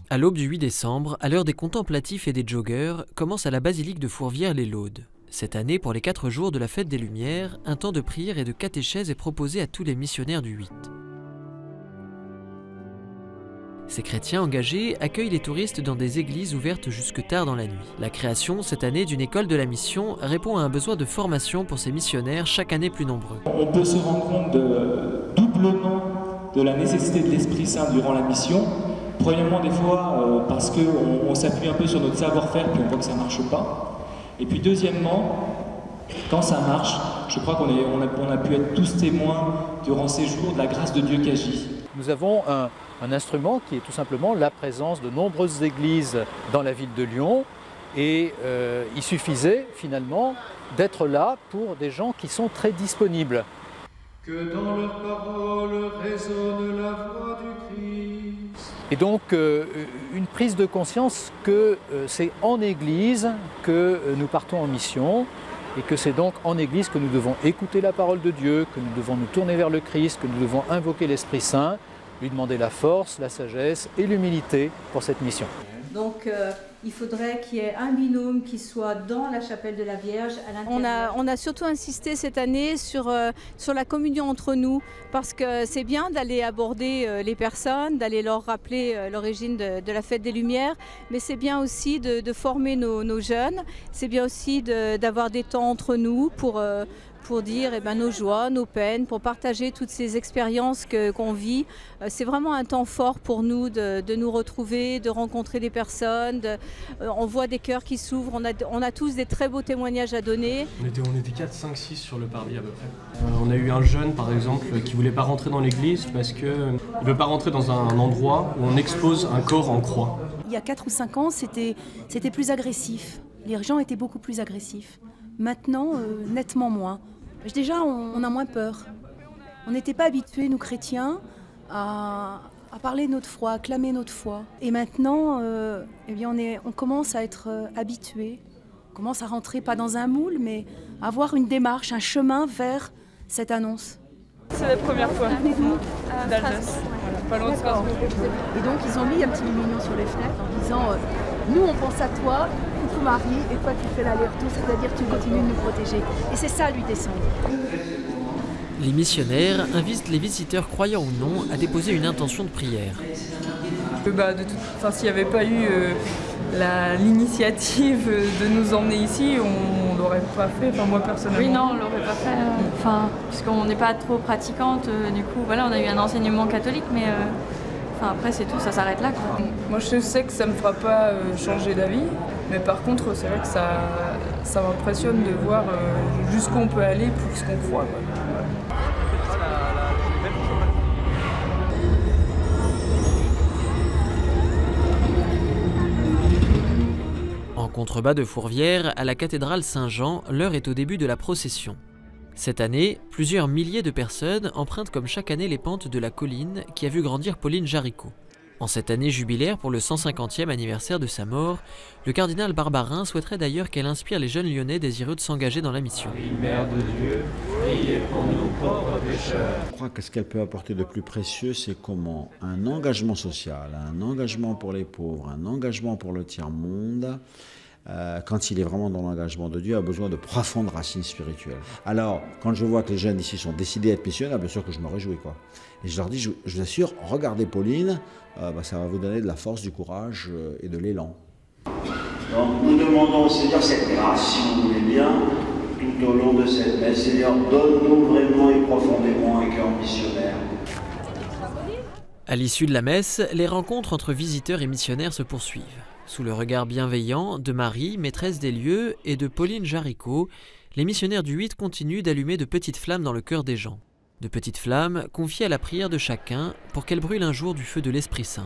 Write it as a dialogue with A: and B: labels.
A: À l'aube du 8 décembre, à l'heure des contemplatifs et des joggeurs, commence à la basilique de Fourvière les laudes. Cette année, pour les 4 jours de la fête des Lumières, un temps de prière et de catéchèse est proposé à tous les missionnaires du 8. Ces chrétiens engagés accueillent les touristes dans des églises ouvertes jusque tard dans la nuit. La création, cette année, d'une école de la mission répond à un besoin de formation pour ces missionnaires chaque année plus nombreux.
B: On peut se rendre compte doublement de la nécessité de l'Esprit Saint durant la mission. Premièrement, des fois, parce qu'on s'appuie un peu sur notre savoir-faire, puis on voit que ça ne marche pas. Et puis deuxièmement, quand ça marche, je crois qu'on a pu être tous témoins durant ces jours de la grâce de Dieu qui agit.
C: Nous avons un instrument qui est tout simplement la présence de nombreuses églises dans la ville de Lyon. Et il suffisait finalement d'être là pour des gens qui sont très disponibles.
D: Que dans leurs paroles résonne la voix du Christ.
C: Et donc une prise de conscience que c'est en Église que nous partons en mission et que c'est donc en Église que nous devons écouter la parole de Dieu, que nous devons nous tourner vers le Christ, que nous devons invoquer l'Esprit Saint, lui demander la force, la sagesse et l'humilité pour cette mission.
E: Donc il faudrait qu'il y ait un binôme qui soit dans la chapelle de la Vierge à l'intérieur.
F: On a surtout insisté cette année sur la communion entre nous, parce que c'est bien d'aller aborder les personnes, d'aller leur rappeler l'origine de la fête des Lumières, mais c'est bien aussi de former nos jeunes, c'est bien aussi d'avoir des temps entre nous pour dire nos joies, nos peines, pour partager toutes ces expériences qu'on vit. C'est vraiment un temps fort pour nous de nous retrouver, de rencontrer des personnes. On voit des cœurs qui s'ouvrent, on a tous des très beaux témoignages à donner.
G: On était 4, 5, 6 sur le parvis à peu près. On a eu un jeune par exemple qui ne voulait pas rentrer dans l'église parce qu'il ne veut pas rentrer dans un endroit où on expose un corps en croix.
H: Il y a 4 ou 5 ans, c'était plus agressif. Les gens étaient beaucoup plus agressifs. Maintenant, nettement moins. Déjà, on a moins peur. On n'était pas habitués, nous chrétiens, à parler notre foi, à clamer notre foi. Et maintenant, on commence à être habitués. On commence à rentrer, pas dans un moule, mais à avoir une démarche, un chemin vers cette annonce.
I: C'est la première fois d'Alsace, pas loin de Strasbourg.
H: Et donc, ils ont mis un petit lumignon sur les fenêtres en disant nous, on pense à toi, coucou Marie, et toi, tu fais l'aller-retour, c'est-à-dire tu continues de nous protéger. Et c'est ça, lui, descendre.
A: Les missionnaires invitent les visiteurs, croyants ou non, à déposer une intention de prière.
I: S'il n'y avait pas eu l'initiative de nous emmener ici, on ne l'aurait pas fait, moi personnellement.
J: Oui, non, on ne l'aurait pas fait, puisqu'on n'est pas trop pratiquante, du coup, voilà, on a eu un enseignement catholique, mais après c'est tout, ça s'arrête là, quoi.
I: Moi je sais que ça ne me fera pas changer d'avis, mais par contre c'est vrai que ça m'impressionne de voir jusqu'où on peut aller pour ce qu'on croit, quoi.
A: En contrebas de Fourvière, à la cathédrale Saint-Jean, l'heure est au début de la procession. Cette année, plusieurs milliers de personnes empruntent comme chaque année les pentes de la colline qui a vu grandir Pauline Jaricot. En cette année jubilaire pour le 150e anniversaire de sa mort, le cardinal Barbarin souhaiterait d'ailleurs qu'elle inspire les jeunes Lyonnais désireux de s'engager dans la mission.
D: Mère de Dieu, priez pour nous pauvres pécheurs.
K: Je crois que ce qu'elle peut apporter de plus précieux, c'est comment un engagement social, un engagement pour les pauvres, un engagement pour le tiers-monde, quand il est vraiment dans l'engagement de Dieu, a besoin de profondes racines spirituelles. Alors, quand je vois que les jeunes ici sont décidés à être missionnaires, bien sûr que je me réjouis, quoi. Et je leur dis, je vous assure, regardez Pauline, ça va vous donner de la force, du courage et de l'élan.
L: Donc nous demandons au Seigneur cette grâce, si vous voulez bien, tout au long de cette messe. Seigneur, donne-nous vraiment et profondément un cœur missionnaire.
A: À l'issue de la messe, les rencontres entre visiteurs et missionnaires se poursuivent. Sous le regard bienveillant de Marie, maîtresse des lieux, et de Pauline Jaricot, les missionnaires du 8 continuent d'allumer de petites flammes dans le cœur des gens. De petites flammes confiées à la prière de chacun pour qu'elles brûlent un jour du feu de l'Esprit Saint.